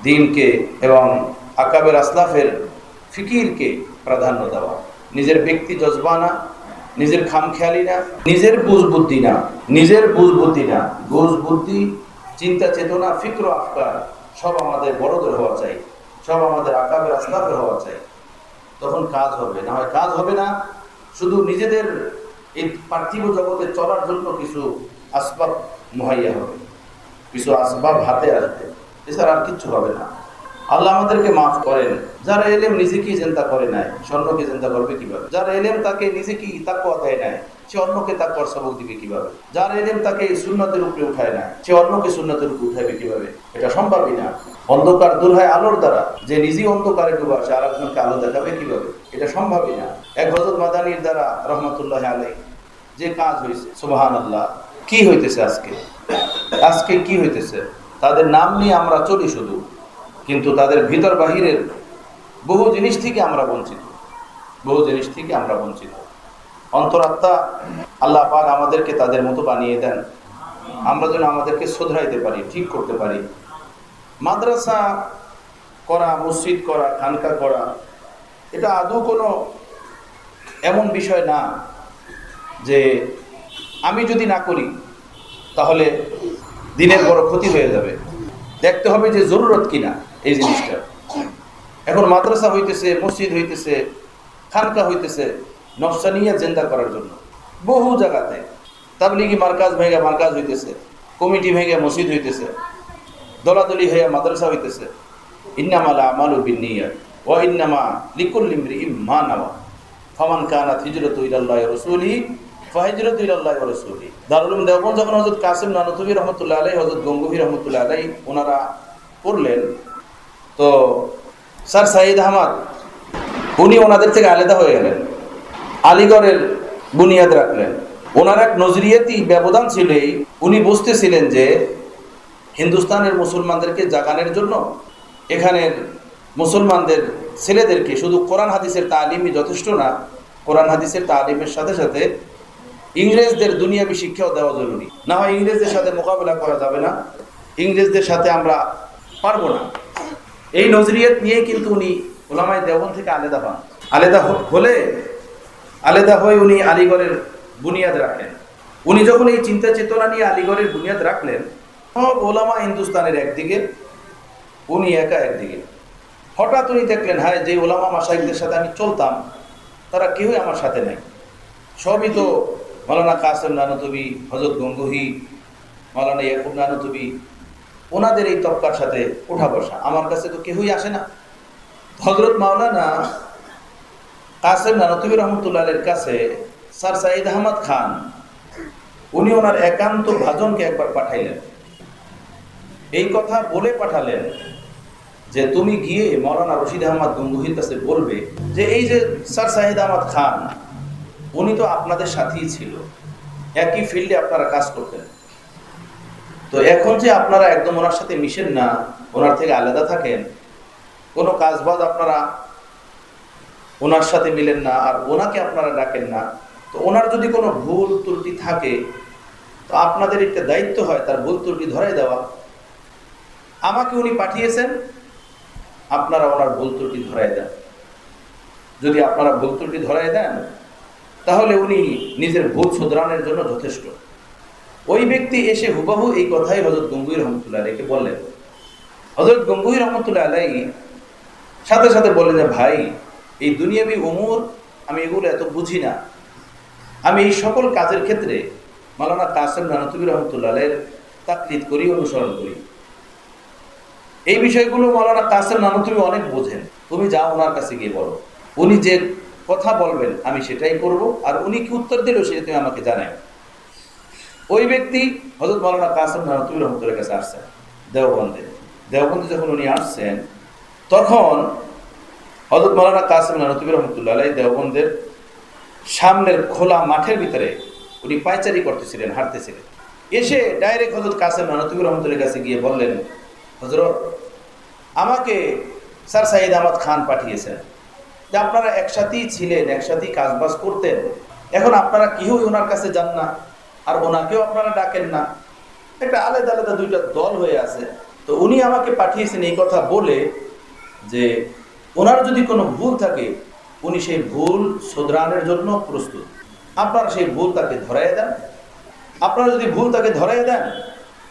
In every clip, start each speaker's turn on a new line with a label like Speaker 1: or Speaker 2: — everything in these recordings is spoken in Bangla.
Speaker 1: দিনকে এবং আকাবের আসলাফের ফিকিরকে প্রাধান্য দেওয়া, নিজের ব্যক্তি জজবানা, নিজের খামখেয়ালি না, নিজের বুঝবুদ্ধি না, বুঝবুদ্ধি, চিন্তা চেতনা, ফিক্র আফকার সব আমাদের বড়দের হওয়া চাই, সব আমাদের আকাবের আসলাফের হওয়া চাই। তখন কাজ হবে, না হয় কাজ হবে না। শুধু নিজেদের এই পার্থিব জগতে চলার জন্য কিছু আসবাব মুহাইয়া হবে, কিছু আসবাব হাতে আসবে, এছাড়া আর কিচ্ছু হবে না। আল্লাহ আমাদেরকে মাফ করেন। যারা এলেম নিজেকেই চিন্তা করে নেয়, সে অন্যকে চিন্তা করবে কিভাবে? যারা এলেম তাকে নিজেকেই তাকওয়া দেয় নেয়, সে অন্যকে তাকওয়ার সবক দিবে কিভাবে? যার এলেম তাকে সুন্নতের উপরে উঠায় না, সে অন্যকে সুন্নতের উপরে উঠাবে কিভাবে? এটা সম্ভবই না। অন্ধকার দূর হয় আলোর দ্বারা। যে নিজেই অন্ধকারে ডুবা, সে আরেকজনকে আলো দেখাবে কিভাবে? এটা সম্ভবই না। এক হযরত মাদানীর দ্বারা রহমতুল্লাহ আলাইহি যে কাজ হয়েছে, সুবহানাল্লাহ। কি হইতেছে আজকে কি হইতেছে? তাদের নাম নিয়ে আমরা চলি শুধু, কিন্তু তাদের ভিতর বাহিরের বহু জিনিস থেকে আমরা বঞ্চিত। অন্তরাত্মা আল্লাহ পাক আমাদেরকে তাদের মতো বানিয়ে দেন, আমরা যেন আমাদেরকে শুধরাইতে পারি, ঠিক করতে পারি। মাদ্রাসা করা, মসজিদ করা, খানকা করা, এটা আদৌ কোনো এমন বিষয় না যে আমি যদি না করি তাহলে দিনের বড় ক্ষতি হয়ে যাবে। দেখতে হবে যে জরুরত কিনা এই জিনিসটা। এখন মাদ্রাসা হইতেছে, মসজিদ হইতেছে, খানকা হইতেছে নফসানিয়া জিন্দা করার জন্য। বহু জায়গাতে তাবলিগি মার্কাজ ভেঙে মার্কাজ হইতেছে, কমিটি ভেঙে মসজিদ হইতেছে, দলাদলি হয়ে মাদ্রাসা হইতেছে। ইন্নামাল আমালু বিন্নিয়াত ওয়া ইন্নামা লিকুল্লি ইমরিইম মা নাওয়া ফামান কানাত হিজরাতু ইলাল্লাহি ওয়া রাসূলিহি ফাহিজরাতু ইলাল্লাহি ওয়া রাসূলিহি। দারুল উলুম দেওবন্দ যখন হযরত কাসিম নানুতুবি রহমাতুল্লাহ আলাইহি, হযরত গঙ্গোহী রহমাতুল্লাহ আলাইহি ওনারা পড়লেন, তো স্যার সাইদ আহমদ উনি ওনাদের থেকে আলাদা হয়ে গেলেন, আলিগড়ের বুনিয়াদ রাখলেন। ওনার এক নজরিয়াতি ব্যবধান ছিল, উনি বুঝতেছিলেন যে হিন্দুস্তানের মুসলমানদেরকে জাগানোর জন্য এখানের মুসলমানদের ছেলেদেরকে শুধু কোরআন হাদিসের তালিমই যথেষ্ট না, কোরআন হাদিসের তালিমের সাথে সাথে ইংরেজদের দুনিয়াবি শিক্ষাও দেওয়া জরুরি। না হয় ইংরেজদের সাথে মোকাবেলা করা যাবে না, ইংরেজদের সাথে আমরা পারবো না। এই নজরিয়াত নিয়ে কিন্তু উনি উলামায়ে দেওবন্দ থেকে আলাদা হয়ে উনি আলিগড়ের বুনিয়াদ রাখলেন। উনি যখন এই চিন্তা চেতনা নিয়ে আলিগড়ের বুনিয়াদ রাখলেন, সব ওলামা হিন্দুস্তানের একদিকে, উনি একা একদিকে। হঠাৎ উনি দেখলেন, হ্যাঁ, যে ওলামা মাশাইখদের সাথে আমি চলতাম তারা কেউই আমার সাথে নেই। সবই তো মাওলানা কাসেম নানুতুবি, হযরত গঙ্গোহী, মাওলানা ইয়াকুব নানুতুবি, ওনাদের এই তবকার সাথে ওঠা বসা। আমার কাছে তো কেউই আসে না। হযরত মাওলানা কাসেম নানুতুবি রহমতুল্লাহের কাছে স্যার সাইদ আহমদ খান উনি ওনার একান্ত ভাজনকে একবার পাঠাইলেন। এই কথা বলে পাঠালেন যে তুমি গিয়ে মাওলানা রশিদ আহমদ গঙ্গোহীর কাছে বলবে যে এই যে স্যার সাইদ আহমদ খান উনি তো আপনাদের সাথেই ছিল, একই ফিল্ডে আপনারা কাজ করতেন, তো এখন যে আপনারা একদম ওনার সাথে মিশেন না, ওনার থেকে আলাদা থাকেন, কোনো কাজবাজ আপনারা ওনার সাথে মিলেন না, আর ওনাকে আপনারা ডাকেন না, তো ওনার যদি কোনো ভুল ত্রুটি থাকে তো আপনাদের একটা দায়িত্ব হয় তার ভুল ত্রুটি ধরাই দেওয়া। আমাকে উনি পাঠিয়েছেন, আপনারা ওনার ভুল ত্রুটি ধরাই দেন। যদি আপনারা ভুল ত্রুটি ধরাই দেন তাহলে উনি নিজের ভুল শুধরানোর জন্য যথেষ্ট। ওই ব্যক্তি এসে হুবহু এই কথাই হযরত গঙ্গোহী রহমতুল্লাহ আলাইহিকে বললেন। হযরত গঙ্গোহী রহমতুল্লাহ আলাইহি সাথে সাথে বললেন যে ভাই, এই দুনিয়াবি উমুর আমি এগুলো এত বুঝি না, আমি এই সকল কাজের ক্ষেত্রে মাওলানা কাসেম নানুতুবি রহমতুল্লাহ আলাইহির তাকলিদ করি, অনুসরণ করি। এই বিষয়গুলো মাওলানা কাসেম নানুতুবি অনেক বোঝেন, তুমি যাও ওনার কাছে গিয়ে বলো, উনি যে কথা বলবেন আমি সেটাই করব, আর উনি কি উত্তর দিল সেটা তুমি আমাকে জানাও। ওই ব্যক্তি হযরত মাওলানা কাসেম নানুতুবি রহমতুল্লাহর কাছে আসছেন দেওবন্দে যখন উনি আসছেন, তখন হযরত মাওলানা কাসেম নানুতুবি রহমতুল্লাহ আলাইহি দেওবন্দের সামনের খোলা মাঠের ভিতরে উনি পায়চারি করতেছিলেন, হাঁটতেছিলেন। এসে ডাইরেক্ট হযরত কাসেম নানুতুবি রহমতুল্লাহর কাছে গিয়ে বললেন, হযরত আমাকে স্যার সাইদ আহমদ খান পাঠিয়েছেন যে আপনারা একসাথেই ছিলেন, একসাথেই কাজবাজ করতেন, এখন আপনারা কেউই ওনার কাছে যান না, আর ওনাকেও আপনারা ডাকেন না, একটা আলাদা আলাদা দুইটা দল হয়ে আছে, তো উনি আমাকে পাঠিয়েছেন এই কথা বলে যে ওনার যদি কোনো ভুল থাকে উনি সেই ভুল শোধরানোর জন্য প্রস্তুত। আপনারা সেই ভুল তাকে ধরাইয়া দেন। আপনারা যদি ভুল তাকে ধরাইয়া দেন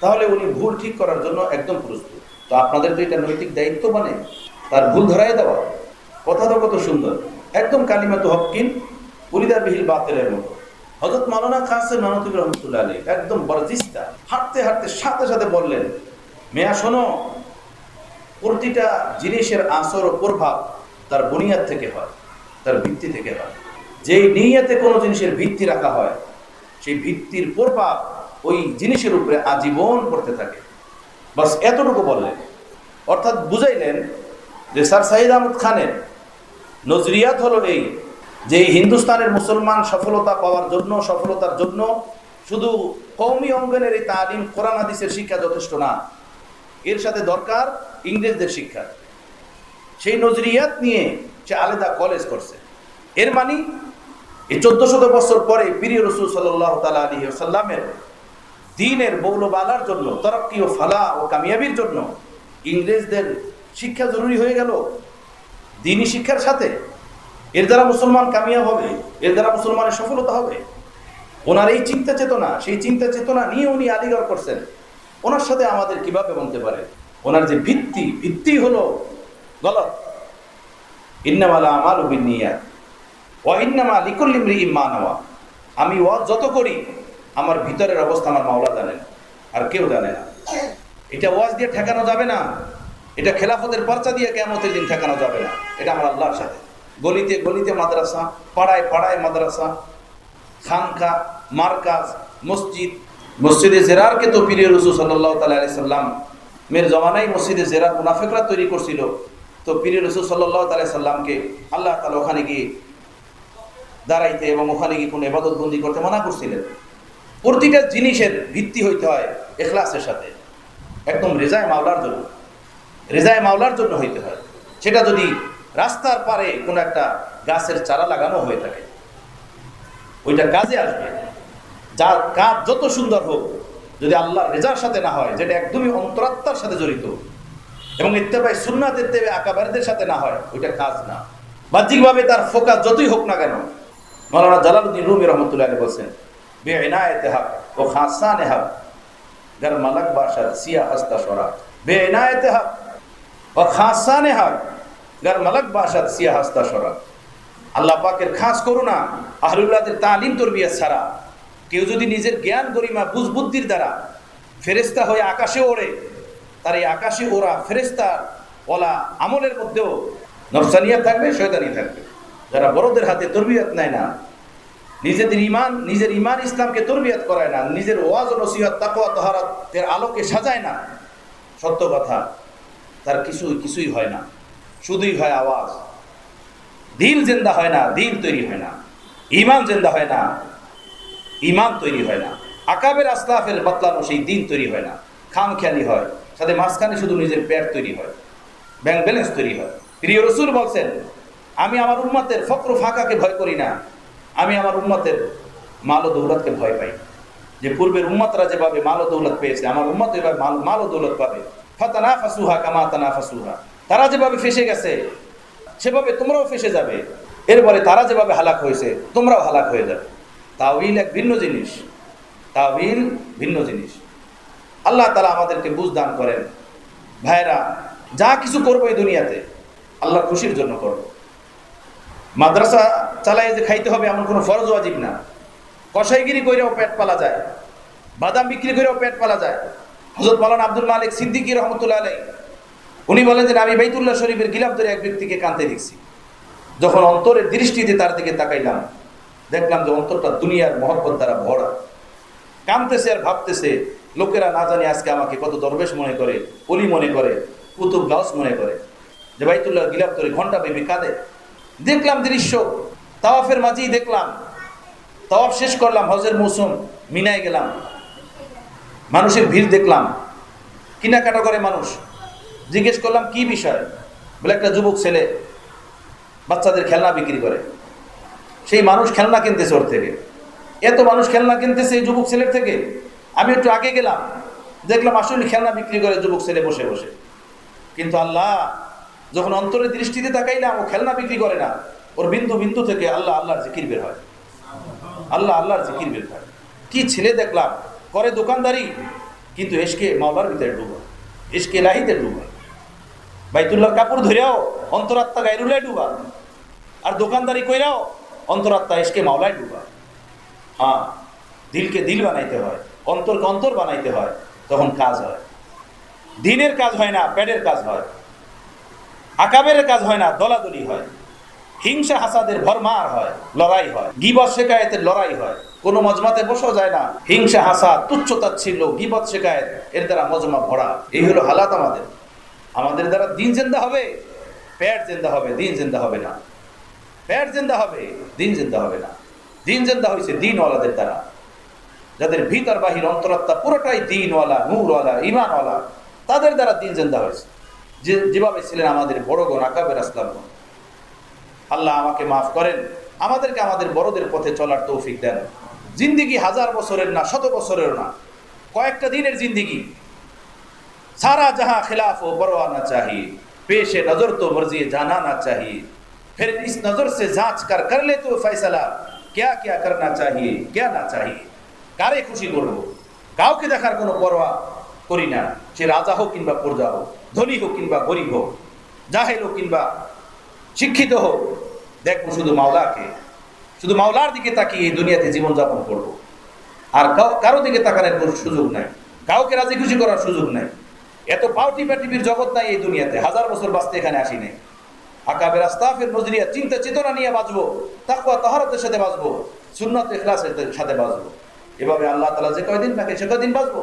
Speaker 1: তাহলে উনি ভুল ঠিক করার জন্য একদম প্রস্তুত। তো আপনাদের তো এটা নৈতিক দায়িত্ব, মানে তার ভুল ধরাইয়া দেওয়া। কথা তো কত সুন্দর, একদম কালিমাতু হক্কিন উরিদা বিহিল বাতিলের মতো। হযরত মাওলানা কাসেম নানতুবি রহমাতুল্লাহ আলাইহি একদম বরজিস্তা হাঁটতে হাঁটতে সাথে সাথে বললেন, মেয়া শোনো, প্রতিটা জিনিসের আসর ও প্রভাব তার বুনিয়াদ থেকে হয়, তার ভিত্তি থেকে হয়। যেই নিয়তে কোনো জিনিসের ভিত্তি রাখা হয় সেই ভিত্তির প্রভাব ওই জিনিসের উপরে আজীবন পড়তে থাকে। বাস এতটুকু বললেন, অর্থাৎ বুঝাইলেন যে স্যার সাইদ আহমদ খানের নজরিয়াত হলো এই যে হিন্দুস্তানের মুসলমান সফলতার জন্য শুধু কওমি অঙ্গনের এই তালিম কোরআন হাদিসের শিক্ষা যথেষ্ট না, এর সাথে দরকার ইংরেজদের শিক্ষা। সেই নজরিয়াত নিয়ে সে আলাদা কলেজ করছে। এর মানে এই 1400 বছর পরে প্রিয় রাসূল সাল্লাল্লাহু তাআলা আলাইহি ওয়াসাল্লামের দ্বীনের বৌলবালার জন্য, তরক্কি ও ফালা ও কামিয়াবির জন্য ইংরেজদের শিক্ষা জরুরি হয়ে গেল দ্বীনি শিক্ষার সাথে। এর দ্বারা মুসলমান কামিয়াব হবে, এর দ্বারা মুসলমানের সফলতা হবে। ওনার এই চিন্তা চেতনা, সেই চিন্তা চেতনা নিয়ে উনি আলিগড় করছেন। ওনার সাথে আমাদের কিভাবে বলতে পারে? ওনার যে ভিত্তি হলো গলত। ইন্নামাল আমালু বিন্নিয়াত ওয়া ইন্নামা লিকুল্লি ইমরিইন মা নাওয়া। আমি ওয়াজ যত করি আমার ভিতরের অবস্থা আমার মাওলা জানেন, আর কেউ জানে না। এটা ওয়াজ দিয়ে ঠেকানো যাবে না, এটা খেলাফতের পর্চা দিয়ে কিয়ামতের দিন ঠেকানো যাবে না। এটা আমার আল্লাহর সাথে। গলিতে গলিতে মাদ্রাসা, পাড়ায় পাড়ায় মাদ্রাসা, খানকা, মারকাজ, মসজিদে জেরারকে তো প্রিয় রাসূল সাল্লাল্লাহু তাআলা আলাইহি সাল্লাম মের জমানায় মসজিদে জেরার মুনাফিকরা তৈরি করছিল। তো প্রিয় রাসূল সাল্লাল্লাহু তাআলা আলাইহি সাল্লামকে আল্লাহ তাআলা ওখানে গিয়ে দাঁড়াইতে এবং ওখানে গিয়ে কোনো ইবাদত বন্দি করতে মানা করছিলেন। প্রতিটা জিনিসের ভিত্তি হইতে হয় ইখলাসের সাথে, একদম রেজায়ে মাওলার জন্য হইতে হয়। সেটা যদি রাস্তার পারে কোনো একটা গাছের চারা লাগানো হয়ে থাকে, ওইটা কাজে আসবে। যার কাজ যত সুন্দর হোক, যদি আল্লাহর রেজার সাথে না হয়, যেটা একদমই অন্তরাত্মার সাথে জড়িত এবং ইত্তেবায়ে সুন্নাত ইত্তেবায়ে আকাবারদের সাথে না হয়, ওইটা কাজ না। বাহ্যিকভাবে তার ফোকাস যতই হোক না কেন, মাওলানা জালালউদ্দিন রুমি রহমাতুল্লাহ আলাইহি বলেন, বেইনায়েতে হক ও খাসানে হক গার মালাক বাশাদ সিয়া হাস্তা সরা। বেইনায়েতে হক ও খাসানে হক গার মালাক বাশাদ সিয়া হাস্তা সরা। আল্লাহ পাকের খাস করুণা আহলুল্লাহদের তালিম তরবিয়ত ছাড়া কেউ যদি নিজের জ্ঞান গরিমা বুঝ বুদ্ধির দ্বারা ফেরেশতা হয়ে আকাশে ওড়ে, তার এই আকাশে ওরা ফেরেশতা ওলা আমলের মধ্যেও নফসানিয়াত থাকবে, শয়তানি থাকবে। যারা বড়দের হাতে তরবিয়ত নেয় না, নিজের ইমান ইসলামকে তরবিয়ত করায় না, নিজের ওয়াজ ও নসিহত তাকওয়া তাহারাতের আলোকে সাজায় না, সত্য কথা তার কিছুই হয় না, শুধুই হয় আওয়াজ। দিল জিন্দা হয় না, দিল তৈরি হয় না। ইমান জিন্দা হয় না, ইমান তৈরি হয় না। আকাবের আসলাফের বাতলানো সেই দিন তৈরি হয় না, খামখেয়ালি হয়। সাথে মাঝখানে শুধু নিজের পেট তৈরি হয়, ব্যাংক ব্যালেন্স তৈরি হয়। প্রিয় রাসূল বলছেন, আমি আমার উম্মতের ফকর ফাঁকাকে ভয় করি না, আমি আমার উম্মতের মাল ও দৌলতকে ভয় পাই। যে পূর্বের উম্মতরা যেভাবে মাল ও দৌলত পেয়েছে, আমার উম্মত এভাবে মাল ও দৌলত পাবে। ফাতানাফাসুহা কামা তানাফাসুহা। তারা যেভাবে ফেসে গেছে সেভাবে তোমরাও ফেসে যাবে। এরপরে তারা যেভাবে হালাক হয়েছে তোমরাও হালাক হয়ে যাবে। তাওয়িল এক ভিন্ন জিনিস, তাওয়িল ভিন্ন জিনিস। আল্লাহ তাআলা আমাদেরকে বুঝ দান করেন। ভাইরা, যা কিছু করবো এই দুনিয়াতে আল্লাহর খুশির জন্য করব। মাদ্রাসা চালায় যে খাইতে হবে এমন কোনো ফরজ ওয়াজিব না। কসাইগিরি কইরাও পেট পালা যায়, বাদাম বিক্রি করেও পেট পালা যায়। হযরত মাওলানা আব্দুল মালিক সিদ্দিকী রহমাতুল্লাহ আলাইহি উনি বলেন যে আমি বাইতুল্লাহ শরীফের গিলাফ ধরে এক ব্যক্তিকে কাঁদতে দেখছি। যখন অন্তরের দৃষ্টিতে তার দিকে তাকাইলাম, দেখলাম যে অন্তরটা দুনিয়ার মহব্বত দ্বারা ভরা। কাঁদতেছে আর ভাবতেছে, লোকেরা না জানি আজকে আমাকে কত দরবেশ মনে করে, অলি মনে করে, কুতুব গাউস মনে করে, যে বাইতুল্লাহ গিলাফ ধরে ঘন্টা বেবি কাঁদে। দেখলাম দৃশ্য, তাওয়াফের মাঝেই দেখলাম। তাওয়াফ শেষ করলাম, হজের মৌসুম, মিনায় গেলাম, মানুষের ভিড় দেখলাম, কেনাকাটা করে মানুষ। জিজ্ঞেস করলাম কি বিষয়? বলে একটা যুবক ছেলে বাচ্চাদের খেলনা বিক্রি করে, সেই মানুষ খেলনা কিনতেছে ওর থেকে। এত মানুষ খেলনা কিনতেছে এই যুবক ছেলের থেকে। আমি একটু আগে গেলাম, দেখলাম আসলে খেলনা বিক্রি করে যুবক ছেলে বসে বসে। কিন্তু আল্লাহ যখন অন্তরের দৃষ্টিতে তাকাইলাম, ও খেলনা বিক্রি করে না, ওর বিন্দু বিন্দু থেকে আল্লাহ আল্লাহর জিকির বের হয়, আল্লাহ আল্লাহর জিকির বের হয়। কি ছেলে দেখলাম, করে দোকানদারি কিন্তু এসকে মাওলার ভিতরে ডুবা, এসকে লাহিতে ডুবা, বাইতুল্লাহর কাপড় ধরেও অন্তরাত্মা গায়রুল্লাহ ডুবা, আর দোকানদারি কইরাও অন্তরাত্মা এসকে মাওলায় ডুবা। হ্যাঁ, দিলকে দিল বানাইতে হয়, অন্তরকে অন্তর বানাইতে হয়, তখন কাজ হয়। দিনের কাজ হয় না, পেটের কাজ হয়। আকাবের কাজ হয় না, দলাদলি হয়। হিংসা হাসাদের ভরমার হয়, লড়াই হয়, গীবত শেকায়েতের লড়াই হয়। কোনো মজমাতে বসা যায় না, হিংসা হাসাদ তুচ্ছতাচ্ছিল্য গীবত শেকায়েত এর দ্বারা মজমা ভরা। এই হলো হালাত আমাদের। আমাদের দ্বারা দিন জিন্দা হবে, পেট জিন্দা হবে, দিন জিন্দা হবে না। পেট জিন্দা হবে, দিন জিন্দা হবে না। দিন জিন্দা হয়েছে দিনওয়ালাদের দ্বারা, যাদের ভিতর বাহির অন্তরাত্মা পুরোটাই দিনওয়ালা, নূরওয়ালা, ইমানওয়ালা, তাদের দ্বারা দিন জিন্দা হয়েছে। যেভাবে ছিলেন আমাদের বড়গণ, আকাবের আসলামগণ। আল্লাহ আমাকে মাফ করেন, আমাদেরকে আমাদের বড়দের পথে চলার তৌফিক দেন। জিন্দিগি 1000 বছরের না, 100 বছরের না, কয়েকটা দিনের জিন্দিগি। सारा जहां खिलाफ हो परवाह ना चाहिए, पेश नजर तो मर्जी जाना ना चाहिए, फिर इस नजर से जांच कर ले तो फैसला, क्या क्या करना चाहिए क्या ना चाहिए। कारे खुशी করব, কাউকে দেখার কোনো পরোয়া করি না, সে রাজা হোক কিংবা প্রজা হোক, ধনী হোক কিংবা গরিব হোক, জাহেল হোক কিংবা শিক্ষিত হোক, দেখবো শুধু মাওলাকে, শুধু মাওলার দিকে তাকিয়ে এই দুনিয়াতে জীবনযাপন করব। আর কারো দিকে তাকানোর কোনো সুযোগ নাই, কাউকে রাজি খুশি করার সুযোগ নাই। এত পাউটি পাটিপির জগৎ নাই এই দুনিয়াতে, 1000 বছর বাঁচতে এখানে আসি নাই। আকাবের আস্তাফের নজরিয়া চিন্তা চেতনা নিয়ে বাঁচবো, তাকওয়া তাহারাতের সাথে বাঁচবো, সুন্নাত ইখলাসের সাথে বাঁচবো। এভাবে আল্লাহ তাআলা যে কয়দিন থাকে সে কয়দিন বাঁচবো।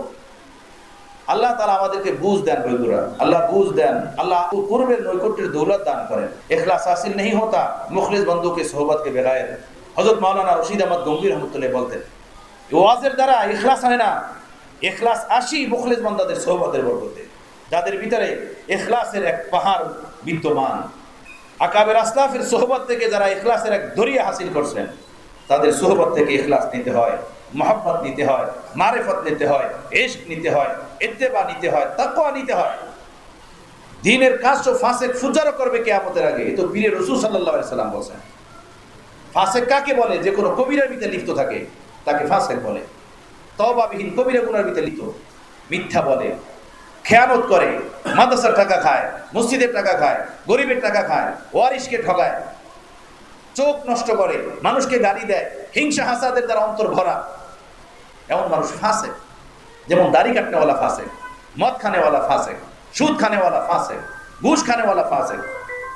Speaker 1: আল্লাহ তাআলা আমাদেরকে বুঝ দেন বন্ধুরা, আল্লাহ বুঝ দেন, আল্লাহ পূর্বের নৈকট্যের দৌলত দান করেন। ইখলাস হাসিল नहीं होता मुखलिस बंदों के सोहबत के बगैर। হযরত মাওলানা রশিদ আহমদ গঙ্গোহী রহমাতুল্লাহ বলতেন, ওয়াজের দ্বারা ইখলাস হয় না, ইখলাস আসি মুখলিস বান্দাদের সোহবতের বরকতে, যাদের ভিতরে ইখলাসের এক পাহাড় বিদ্যমান। আকাবের আসলাফের সোহবত থেকে যারা ইখলাসের এক দরিয়া হাসিল করছেন, তাদের সোহবত থেকে ইখলাস নিতে হয়, মহব্বত নিতে হয়, মারিফত নিতে হয়, ইশক নিতে হয়, ইত্তেবা নিতে হয়, তাকওয়া নিতে হয়। দ্বীনের কাজ তো ফাসেক ফুজারও করবে কিয়ামতের আগে। এই তো পীরে রাসূল সাল্লাল্লাহু আলাইহি সাল্লাম বলেন। ফাসেক কাকে বলে? যে কোনো কবিরার ভিতরে লিপ্ত থাকে তাকে ফাসেক বলে। তওবাবিহীন কবিরা গুনার ভিতরে লিপ্ত, মিথ্যা বলে, খেয়ানত করে, মাদ্রাসার টাকা খায়, মসজিদের টাকা খায়, গরিবের টাকা খায়, ওয়ারিশকে ঠকায়, চোখ নষ্ট করে, মানুষকে গালি দেয়, হিংসা হাসাদের দ্বারা অন্তর ভরা, এমন মানুষ ফাসেক। যেমন দাড়ি কাটনেওয়ালা ফাসেক, মদ খানেওয়ালা ফাসেক, সুদ খানেওয়ালা ফাসেক, ঘুষ খানেওয়ালা ফাসেক।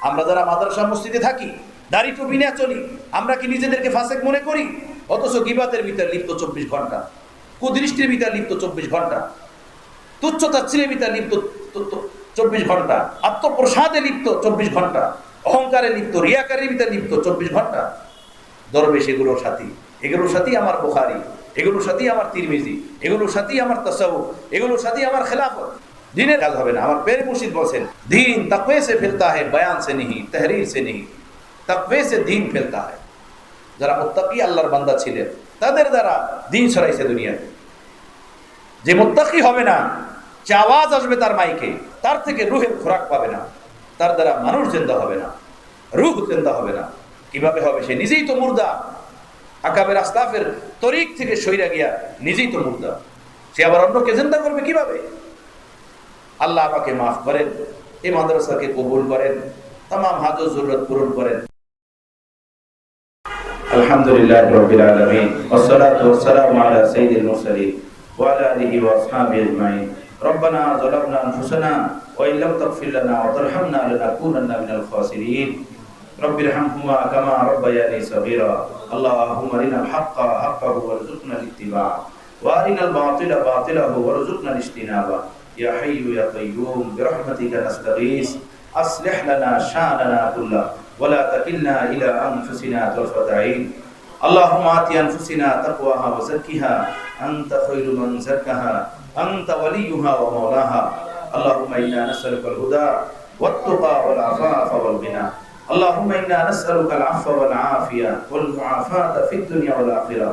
Speaker 1: আমরা যারা মাদ্রাসা মসজিদে থাকি, দাড়ি টুপি নিয়ে চলি, আমরা কি নিজেদেরকে ফাসেক মনে করি? অথচ গীবাতের ভিতর লিপ্ত 24 ঘন্টা, কুদৃষ্টির ভিতর লিপ্ত 24 ঘন্টা, তুচ্ছতাচ্ছিলের ভিতর লিপ্ত 24 ঘন্টা, আত্মপ্রসাদে লিপ্ত 24 ঘন্টা, অহংকারে লিপ্ত, রিয়াকারের ভিতর লিপ্ত 24 ঘন্টা। দরবেশ এগুলোর সাথী, এগুলোর সাথেই আমার বুখারী, এগুলোর সাথেই আমার তিরমিজি, এগুলোর সাথেই আমার তাসাউফ, এগুলোর সাথেই আমার খেলাফত। দিনের কাজ হবে না। আমার পীর মুর্শিদ বলেন, দিন তাকওয়া সে ফেলতা है, বয়ান से नहीं, तहरीर से नहीं, তাকওয়া से দিন ফেলতা है। যারা মুত্তাকি আল্লাহর বান্দা ছিলেন, তাদের দ্বারা দিন ছড়াইছে দুনিয়াতে। যে মুত্তাকি হবে না, যে আওয়াজ আসবে তার মাইকে, তার থেকে রুহের খোরাক পাবে না, তার দ্বারা মানুষ জিন্দা হবে না, রূহ জিন্দা হবে না। কিভাবে হবে? সে নিজেই তো মুর্দা। আকাবের আসলাফের তরিক থেকে সইরা গিয়া নিজেই তো মুর্দা, সে আবার অন্যকে জিন্দা করবে কিভাবে? আল্লাহ আমাকে মাফ করেন, এই মাদ্রাসাকে কবুল করেন, तमाम হাজত জরুরত পূরণ করেন। আলহামদুলিল্লাহ রাব্বিল আলামিন, والصلاه والسلام على سيد المرسلين وعلى اله واصحابه اجمعين। ربنا ظلمنا انفسنا وان لم تغفر لنا وترحمنا لنكونن من الخاسرين। رب ارحمهما كما ربياني صغيرا। اللهم ارنا الحق حقا وارزقنا الاتباع، وارنا الباطل باطلا وارزقنا الاجتناب، يا حي يا قيوم برحمتك نستغيث، أصلح لنا شأننا كله ولا تكلنا إلى أنفسنا طرفة عين. اللهم آت أنفسنا تقواها وزكها، أنت خير من زكاها، أنت وليها ومولاها. اللهم إنا نسألك الهدى والتقى والعفاف والغنى. اللهم إنا نسألك العفو والعافية والمعافاة في الدنيا والآخرة.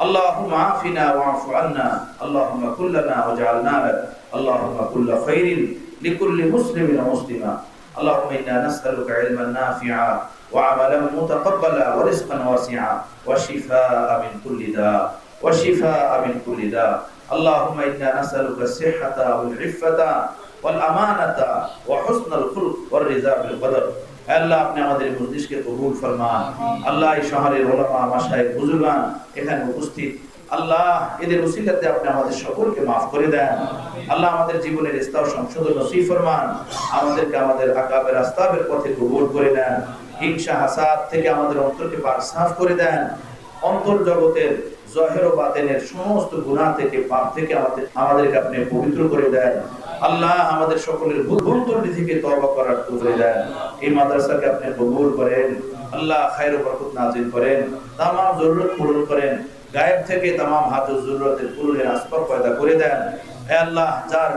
Speaker 1: اللهم عافنا واعف عنا اللهم كن لنا واجعلنا لك اللهم كل خير لكل مسلم ومسلمة اللهم إنا نسألك علما نافعا وعملا متقبلا ورزقا واسعا وشفاء من كل داء وشفاء من كل داء اللهم إنا نسألك الصحة والعفة والأمانة وحسن الخلق والرضا بالقدر আল্লাহ আপনি আমাদের মজলিসকে কবুল ফরমান আল্লাহ এই শহরের উলামা মাশায়েখ বুজুর্গান এখানে উপস্থিত আল্লাহ এদের উসিলাতে আপনি আমাদের সকলকে maaf করে দেন আল্লাহ আমাদের জীবনের ইসলাহ সংশোধন নসিব ফরমান আমাদেরকে আমাদের আকাবের আস্তাবের পথে কবুল করে দেন হিংসা হাসাদ থেকে আমাদের অন্তরকে পাক সাফ করে দেন অন্তর জগতের জাহির ও বাতিনের সমস্ত গুনাহ থেকে পাপ থেকে আমাদেরকে আপনি পবিত্র করে দেন আল্লাহ আমাদের সকলের ভুল ত্রুটি থেকে তওবা করার তৌফিক দেন এই মাদ্রাসাকে আপনি কবুল করেন আল্লাহ খায়ের ও বরকত নাযিল করেন तमाम জরুরত পূরণ করেন গায়েব থেকে तमाम হাজত জরুরতের পূরণের আসবাব পয়দা করে দেন হে আল্লাহ যার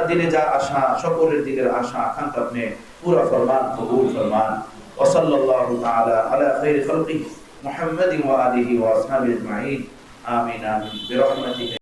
Speaker 1: দিলে যা আশা সকলের দিলের আশা আকাঙ্ক্ষা আপনি পুরা ফরমান কবুল ফরমান ওয়া সাল্লাল্লাহু তাআলা আলা খায়রি খালকিহি মুহাম্মাদিন ওয়া আলিহি ওয়া আসহাবিহি আজমাইন আমিন আমিন বিরহমাতিকা